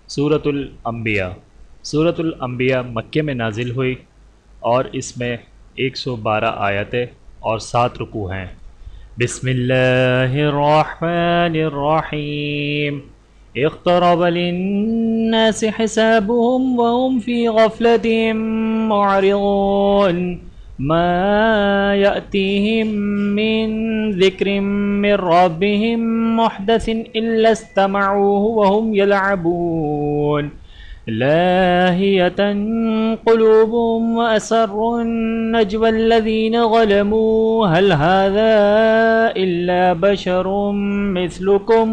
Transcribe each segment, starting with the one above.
सूरतुल अंबिया। सूरतुल अंबिया मक्के में नाजिल हुई और इसमें 112 आयतें और 7 रुकू हैं। बिस्मिल्लाहिर्रहमानिर्रहीम। इक़्तरब लिन्नासि हिसाबुहुम वहुम फ़ी गफ़लतिन मुअरिज़ून। मा यअतीहिम मिन ज़िक्रिन मिन रब्बिहिम मुहदसिन इल्ला इस्तमऊहु वहुम यलअबून। लाहियतन क़ुलूबुहुम व असर्रुन नजवा अल्लज़ीन ज़लमू हल हाज़ा इल्ला बशरुम मिस्लुकुम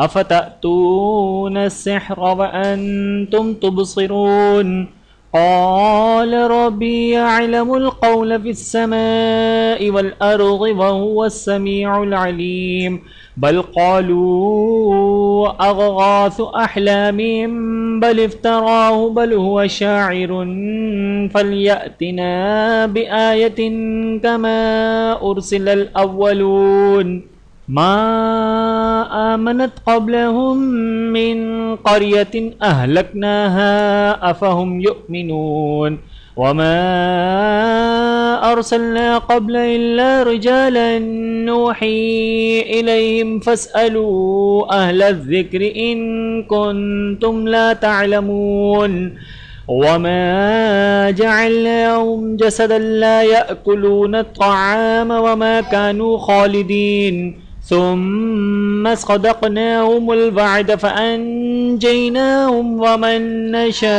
अफ़तअतून अस्सिह्र व अंतुम तुबसिरून। क़ाल रब्बी यअलमुल क़ौल फ़िस्समाइ वल अर्ज़ि व हुवस्समीउल अलीम। बल क़ालू अग़ाथु अहलामिम बल इफ्तराहु बल हुवा शाइरुन फ़लयअतिना बिआयतिन कमा उरसिलल अव्वलून। मा आमनत क़ब्लहुम मिन क़रयतिन अहलकनाहा अफ़हुम युमिनून। वमा अर्सलना क़ब्ल इल्ला रिजालन नूही इलैहिम फ़स्अलू अहलज़्ज़िक्रि इन कुन्तुम ला तअलमून। वमा जअलनाहुम जसदन ला यअकुलून अत्तआम वमा कानू ख़ालिदीन। सुम्मा सदक़नाहुमुल वअद फ़अन्जयनाहुम वमन नशाअ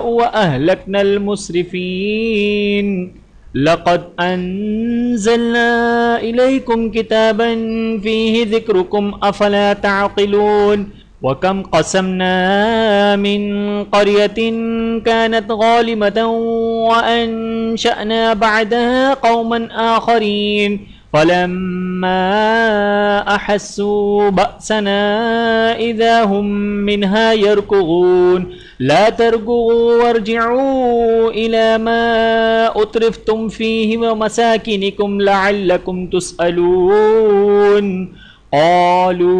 व अहलकनल मुस्रिफ़ीन। लक़द अंज़लना इलैकुम किताबन फ़ीहि ज़िक्रुकुम अफ़ला तअक़िलून। वकम क़समना मिन क़रयतिन कानत ग़ालिबतन व अंशअना बअदहा क़ौमन आख़रीन। फ़लम्मा अहस्सू बअसना इज़ा हुम मिन्हा यरकुज़ून। ला तरकुज़ू वरजिऊ इला मा उत्रिफ़्तुम फ़ीहि व मसाकिनिकुम लअल्लकुम तुसअलून। क़ालू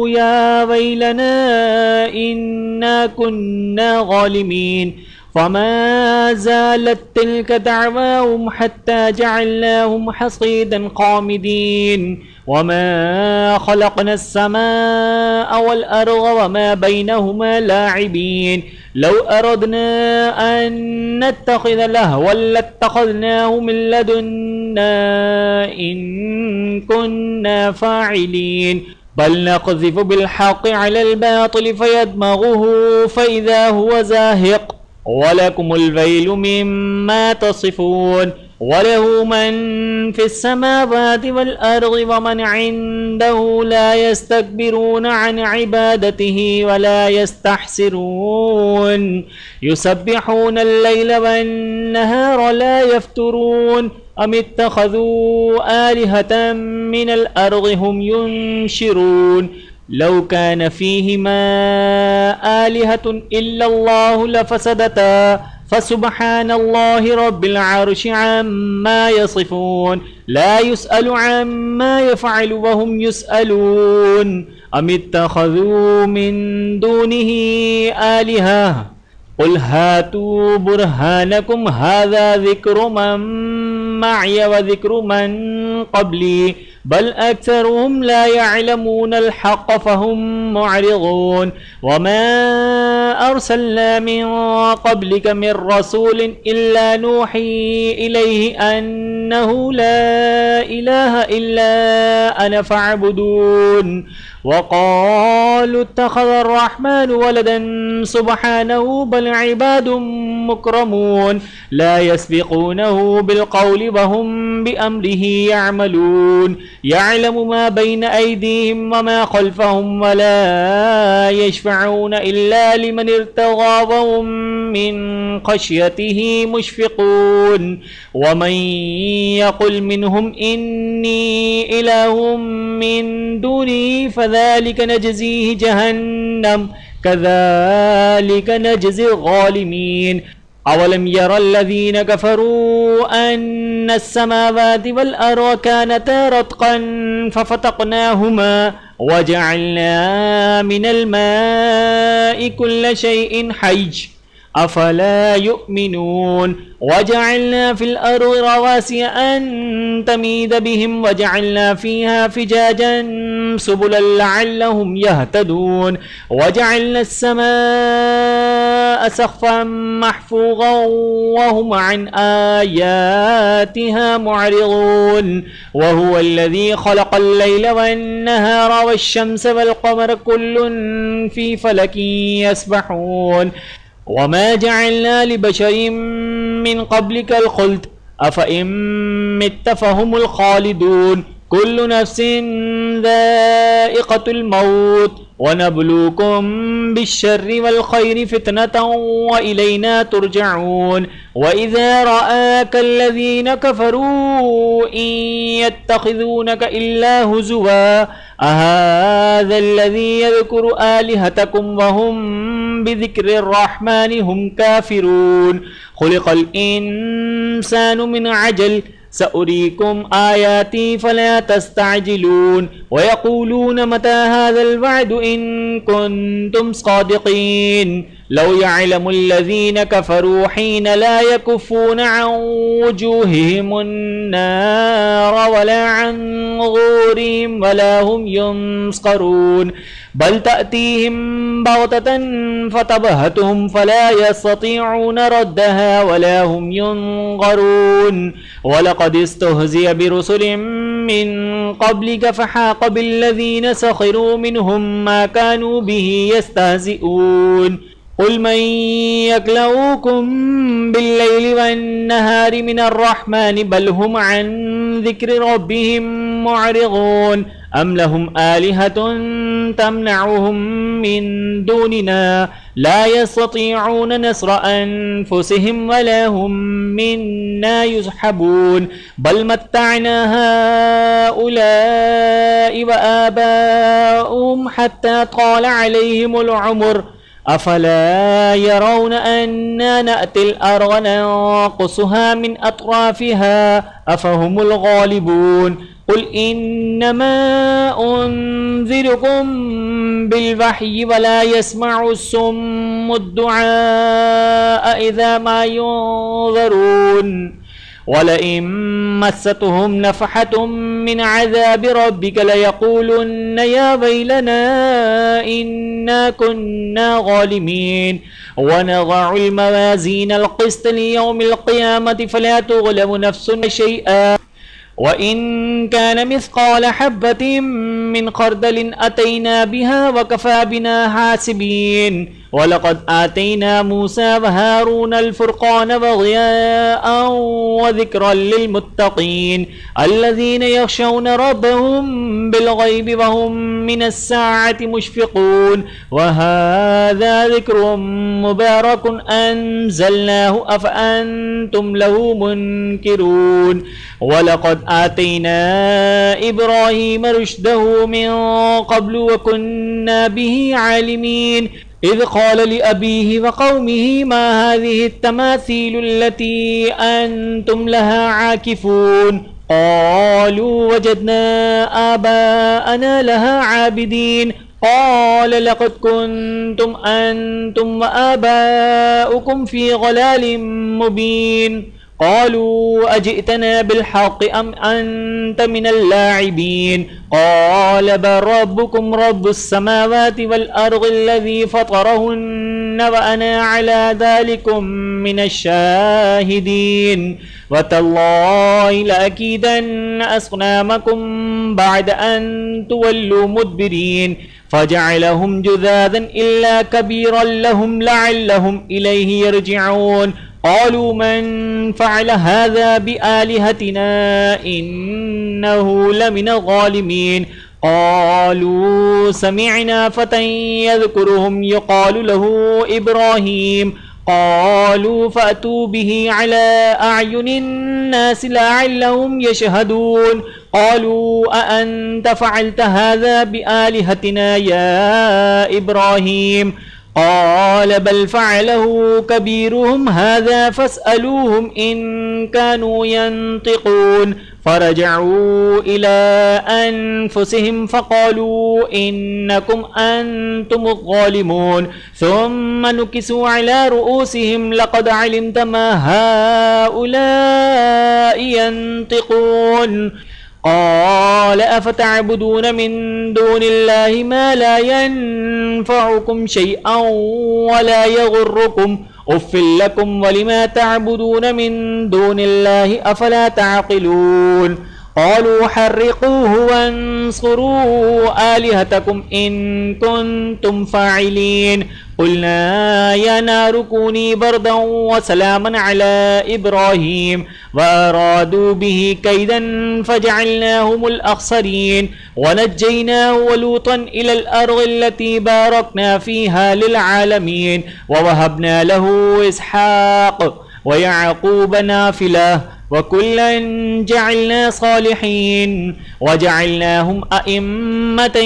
या वैलना इन्ना कुन्ना ज़ालिमीन। फ़मा ज़ालत तिल्क दअवाहुम हत्ता जअलनाहुम हसीदन ख़ामिदीन। वमा ख़लक़ना अस्समाअ वल अर्ज़ वमा बैनहुमा लाइबीन। लौ अरदना अन नत्तख़िज़ लहवन लत्तख़ज़नाहु मिन लदुन्ना इन कुन्ना फ़ाइलीन। बल नक़ज़िफ़ु बिल्हक़्क़ि अलल बातिल फ़यदमग़ुहु फ़इज़ा हुवा ज़ाहिक़। वलकुमुल वैलु मिम्मा तसिफ़ून। वलहु मन फ़िस्समावाति वल अर्ज़ि वमन इन्दहु ला यस्तकबिरून अन इबादतिहि वला यस्तहसिरून। युसब्बिहूनल लैल वन्नहार ला यफ़्तुरून। अम इत्तख़ज़ू आलिहतम मिनल अर्ज़ि हुम युनशिरून। लौ कान फ़ीहिमा आलिहतुन इल्लल्लाहु लफ़सदता फ़सुब्हानल्लाहि रब्बिल अर्शि अम्मा यसिफ़ून। ला युसअलु अम्मा यफ़अलु वहुम युसअलून। अम इत्तख़ज़ू मिन दूनिहि आलिहा क़ुल हातू बुरहानकुम हाज़ा ज़िक्रु मन मअय व ज़िक्रु मन क़ब्ली बल अक्सरुहुम ला यअलमूनल हक़्क़ फ़हुम मुअरिज़ून। वमा अर्सलना मिन क़ब्लिक मिन रसूलिन इल्ला नूही इलैहि अन्नहु ला इलाहा इल्ला अना फ़अबुदून। वक़ालू इत्तख़ज़र रहमानु वलदन सुब्हानहु बल इबादुम मुक्रमून। ला यस्बिक़ूनहु बिलक़ौलि वहुम बिअम्रिहि यअमलून। यअलमु मा बैन अयदीहिम वमा ख़ल्फ़हुम वला यशफ़ऊन इल्ला लिमन इर्तज़ा वहुम मिन ख़श्यतिहि मुश्फ़िक़ून। वमन यक़ुल मिनहुम इन्नी इलाहुम मिन दूनिहि फ़ज़ालिक नजज़ीहि जहन्नम कज़ालिक नजज़िल ज़ालिमीन। अवलम यरल्लज़ीन कफ़रू अन्नस समावाति वल अर्ज़ कानता रत्क़न फ़फ़तक़नाहुमा वजअलना मिनल माइ कुल्ल शैइन हय्य अफला युमिनून वजअलना फिल अर्दि रवासिय अन तमीद बिहिम वजअलना फीहा फिजाजन सुबुलन लअल्लहुम यहतदून वजअलना अस्समाअ सक़फ़न महफ़ूज़न वहुम अन आयातिहा मुअरिज़ून वहुवल्लज़ी ख़लक़ल लैल वन्नहार वश्शम्स वल्क़मर कुल्लुन फ़ी फ़लकिन यस्बहून वमा जअलना लिबशरिन मिन क़ब्लिकल ख़ुल्द अफ़इन मित्त फ़हुमुल ख़ालिदून कुल्लु नफ्सिन ज़ाइक़तुल मौत वनब्लूकुम बिश्शर्रि वल खैरि फ़ितनतन व इलैना तुरजऊन वइज़ा रआका अल्लज़ीना कफ़रू इन यत्तख़िज़ूनका इल्ला हुज़ुवा अहाज़ा अल्लज़ी यज़कुरु आलिहतकुम वहुम बिज़िक्रिर रहमानि हुम काफ़िरून खुलिक़ल इंसानु मिन अजल सउरीकुम आयाती फला तस्तअजिलून वयक़ूलून मता हाज़ल वअदु इन कुन्तुम सादिक़ीन लौ यअलमुल्लज़ीन कफ़रू हीन ला यकुफ़ून अन वुजूहिहिमुन नार वला अन ज़ुहूरिहिम वला हुम युन्ज़रून बल तअतीहिम बग़ततन फ़तबहतहुम फला यस्ततीऊन रद्दहा वला हुम युन्ज़रून वलक़द इस्तहज़िय बिरुसुलिम मिन क़ब्लिक फ़हाक़ बिल्लज़ीन सख़िरू मिनहुम मा कानू बिही यस्तहज़िऊन क़ुल मन यक्लऊकुम बिल्लैलि वन्नहारि मिनर रहमानि बल हुम अन ज़िक्रि रब्बिहिम मुअरिज़ून अम लहुम आलिहतुन तमनउहुम मिन दूनिना ला यस्ततीऊन नस्र अनफुसिहिम वला हुम मिन्ना युज़हबून बल मत्तअना हाउलाइ व आबाअहुम हत्ता ताल अलैहिमुल उम्र अफला यरौन अन्ना नअतिल अर्ज़ नंक़ुसुहा मिन अत्राफ़िहा अफ़हुमुल गालिबून क़ुल इन्नमा उन्ज़िरुकुम बिलवह्यि वला यस्मउस्सुम्मुद्दुआअ इज़ा मा युन्ज़रून वलइन मस्सतहुम नफ़हतुम मिन अज़ाबि रब्बिक लयक़ूलुन्न या वैलना इन्ना कुन्ना ज़ालिमीन वनज़अुल मवाज़ीनल क़िस्त लियौमिल क़ियामति फला तुज़लमु नफ़्सुन शैअन वइन कान मिस्क़ाल हब्बतिन मिन ख़र्दलिन अतैना बिहा वकफ़ा बिना हासिबीन वलक़द आतैना मूसा व हारूनल फ़ुरक़ान वज़ियाअन व ज़िक्रन लिलमुत्तक़ीन अल्लज़ीन यख़शौन रब्बहुम बिलग़ैबि व हुम मिनस्साअति मुश्फ़िक़ून व हाज़ा ज़िक्रुन मुबारकुन अंज़लनाहु अफ़अन्तुम लहु मुन्किरून वलक़द आतैना इब्राहीम रुश्दहु मिन क़ब्लु व कुन्ना बिही आलिमीन इज़ क़ाल लिअबीहि व क़ौमिहि मा हाज़िहि अत्तमासीलु अल्लती अंतुम लहा आकिफ़ून क़ालू वजदना आबाअना लहा आबिदीन क़ाल लक़द कुन्तुम अंतुम व आबाउकुम फ़ी ज़लालिम मुबीन क़ालू अजि'तना बिलहक़्क़ि अम अंत मिनल लाइबीन क़ाल बल रब्बुकुम रब्बुस समावाति वल अर्ज़ि फ़तरहुन्न व अना अला ज़ालिकुम मिनश शाहिदीन व तल्लाहि लअकीदन्न अस्नामकुम बअद अन तुवल्लू मुदबिरीन फ़जअलहुम जुज़ाज़न इल्ला कबीरन लहुम लअल्लहुम इलैहि यरजिऊन क़ालू मन फ़अल हाज़ा बिआलिहतिना इन्नहु लमिनल ज़ालिमीन क़ालू समिअना फ़तन यज़कुरुहुम युक़ालु लहु इब्राहीम क़ालू फ़अतू बिही अला अअयुनिन नासि लअल्लहुम यशहदून क़ालू अअन्त फ़अल्त हाज़ा बिआलिहतिना या इब्राहीम قال بل فعله كبيرهم هذا فاسألوهم إن كانوا ينطقون فرجعوا إلى أنفسهم فقالوا إنكم أنتم الظالمون ثم نكسوا على رؤوسهم لقد علمت ما هؤلاء ينطقون قال أفتعبدون من دون الله ما لا ينفعكم شيئا ولا يضركم أف لكم ولما تعبدون من دون الله أفلا تعقلون قالوا حرقوه وانصروا آلهتكم إن كنتم فاعلين قلنا يا نار كوني بردا وسلاما على إبراهيم وأرادوا به كيدا فجعلناهم الأخسرين ونجيناه ولوطا إلى الأرض التي باركنا فيها للعالمين ووهبنا له إسحاق ويعقوب نافلة وكلا جعلنا صالحين وجعلناهم أئمة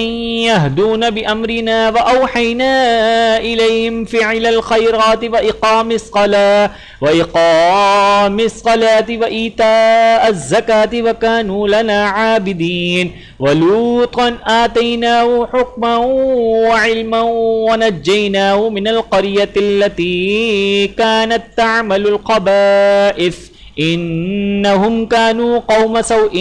يهدون بأمرنا وأوحينا إليهم فعل الخيرات وإقام الصلاة وإيتاء الزكاة وكانوا لنا عابدين ولوطا آتيناه حكما وعلما ونجيناه من القرية التي كانت تعمل الخبائث إنهم كانوا قوم سوء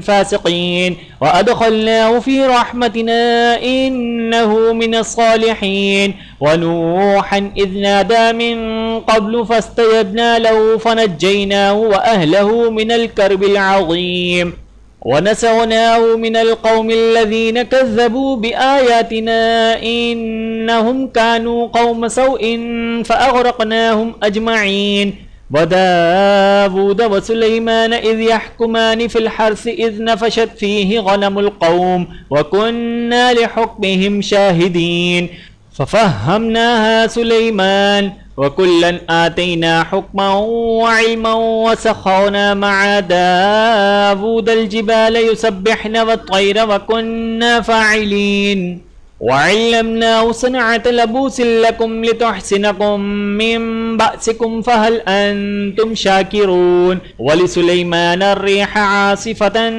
فاسقين وأدخلناه في رحمتنا إنه من الصالحين ونوحا إذ نادى من قبل فاستجبنا له فنجيناه وأهله من الكرب العظيم ونسوناه من القوم الذين كذبوا بآياتنا إنهم كانوا قوم سوء فأغرقناهم أجمعين وداود وسليمان إذ يحكمان في الحرث إذ نفشت فيه غنم القوم وكنا لحكمهم شاهدين ففهمناها سليمان وكلا آتينا حكما وعلما وسخرنا مع داود الجبال يسبحن والطير وكنا فاعلين وعلمناه صنعة لبوس لكم لتحسنكم من بأسكم فهل أنتم شاكرون ولسليمان الريح عاصفة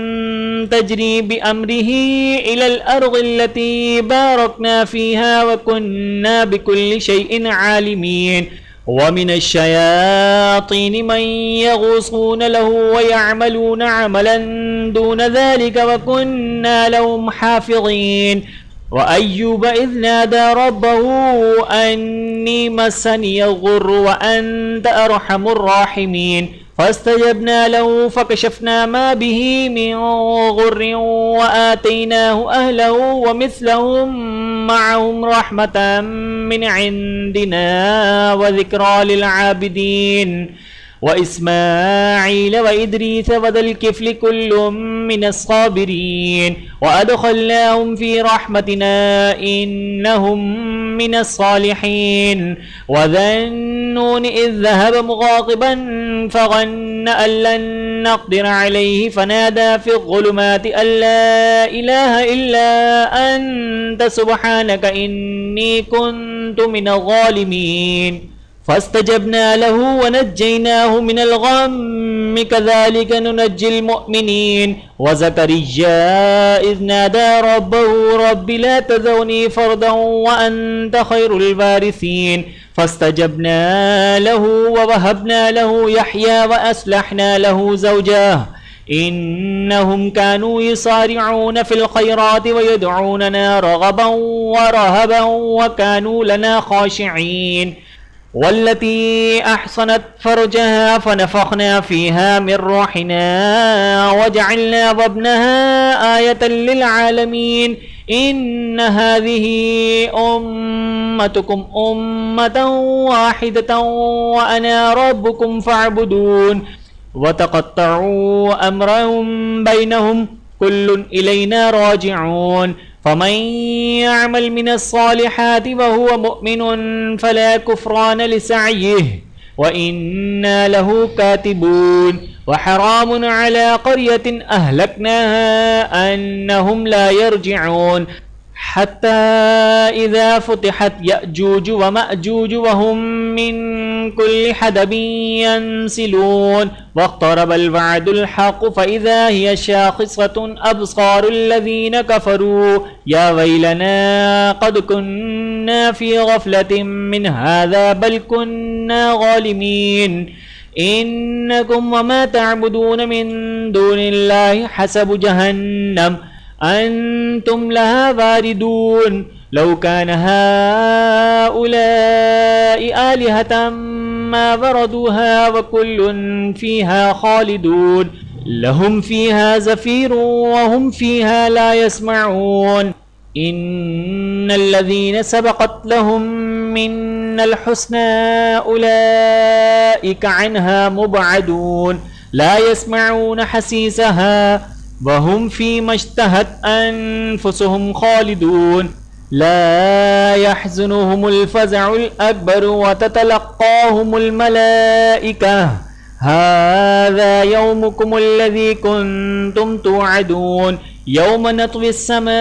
تجري بأمره إلى الأرض التي باركنا فيها وكنا بكل شيء عالمين ومن الشياطين من يغوصون له ويعملون عملا دون ذلك وكنا لهم حافظين وأيوب إذ نادى ربه أني مسني الضر وأنت أرحم الراحمين فاستجبنا له فكشفنا ما به من ضر وآتيناه أهله ومثلهم معهم رحمة من عندنا وذكرى للعابدين وإسماعيل وإدريس وذا الكفل كل من الصابرين وأدخلناهم في رحمتنا إنهم من الصالحين وذا النون إذ ذهب مغاضبا فظن أن لن نقدر عليه فنادى في الظلمات أن لا إله إلا أنت سبحانك إني كنت من الظالمين فاستجبنا له ونجيناه من الغم كذلك ننجي المؤمنين وزكريا إذ نادى ربه رب لا تذرني فردا وأنت خير الوارثين فاستجبنا له ووهبنا له يحيى وأصلحنا له زوجه إنهم كانوا يصارعون في الخيرات ويدعوننا رغبا ورهبا وكانوا لنا خاشعين والتي أحصنت فرجها فنفخنا فيها من روحنا وجعلنا وابنها آية للعالمين إن هذه أمتكم أمة واحدة وأنا ربكم فاعبدون وتقطعوا أمرهم بينهم كل إلينا راجعون فمن يعمل من الصالحات وهو مؤمن فلا كفران لسعيه وإنا له كاتبون وحرام على قرية أهلكناها أنهم لا يرجعون हत्ता इज़ा फुतिहत यअजूज व मअजूज व हुम मिन कुल्लि हदबिन यंसिलून वक़्तरबल वअदुल हक़ फ़इज़ा हिय शाख़िसतुन अब्सारुल लज़ीन कफ़रू या वैलना क़द कुन्ना फ़ी गफ़लतिन मिन हाज़ा बल कुन्ना ग़ालिमीन इन्नकुम वमा तअबुदून मिन दूनिल्लाहि हसबु जहन्नम अंतुम लहा वारिदून लौ कान हाउलाइ आलिहतम मा वरदूहा व कुल्लुन फीहा खालिदून लहुम फीहा ज़फ़ीरुन व हुम फीहा ला यस्मऊन इन्नल्लज़ीन सबक़त लहुम मिन्नल हुस्ना उलाइका अन्हा मुबअदून ला यस्मऊन हसीसहा वहुम फीमा इश्तहत अनफुसुहुम खालिदून ला यहज़ुनुहुमुल फ़ज़अुल अकबर व ततलक़्क़ाहुमुल मलाइका हाज़ा यौमुकुमुल्लज़ी कुन्तुम तुअदून यौम नत्विस समा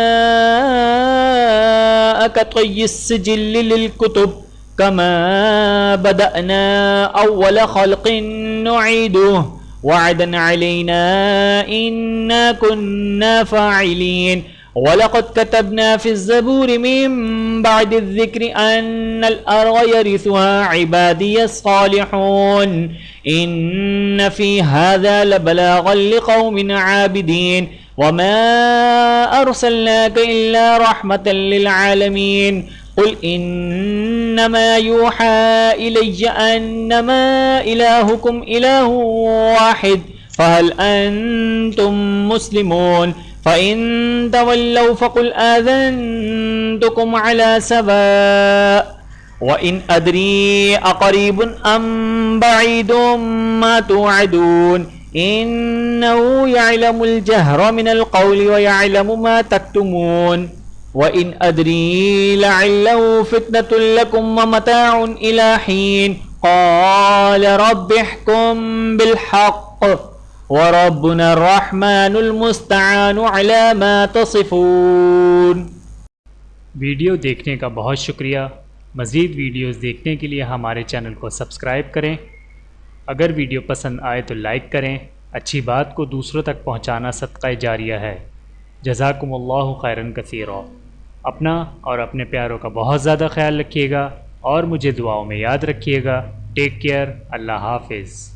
कत्वय्यिस सिजिल्लि लिलकुतुब कमा बदअना अव्वल खल्क़िन नुईदुहु वअदन अलैना इन्ना कुन्ना फ़ाइलीन वलक़द कतबना फ़िज़्ज़बूरि मिन बअदिज़्ज़िक्रि अन्नल अर्ज़ यरिथुहा इबादियस सालिहून इन्न फ़ी हाज़ा लबलाग़न लिक़ौमिन आबिदीन वमा अर्सलनाका इल्ला रहमतल लिल आलमीन कुल इन्नमा यूहा इलय्या अन्नमा इलाहुकुम इलाहुन वाहिद फहल अंतुम मुस्लिमून फ़इन तवल्लौ फ़कुल आज़नतुकुम अला सवाअ व इन अदरी अक़रीबुन अम बईदुम मा तुअदून इन्नहु यअलमुल जहरा मिनल क़ौलि व यअलमु मा तक्तुमून व इन अदरी लअल्लहु फ़ितनतुल लकुम व मताउन इला हीन क़ाल रब्बि इहकुम बिल हक़्क़ व रब्बुना अर्रहमानुल मुस्तआनु अला मा तसिफ़ून। वीडियो देखने का बहुत शुक्रिया। मज़ीद वीडियोज़ देखने के लिए हमारे चैनल को सब्सक्राइब करें। अगर वीडियो पसंद आए तो लाइक करें। अच्छी बात को दूसरों तक पहुंचाना सदक़ा जारिया है। जज़ाकुमुल्लाहु खैरन कसीरा। अपना और अपने प्यारों का बहुत ज़्यादा ख्याल रखिएगा और मुझे दुआओं में याद रखिएगा। Take care. अल्लाह हाफ़िज़।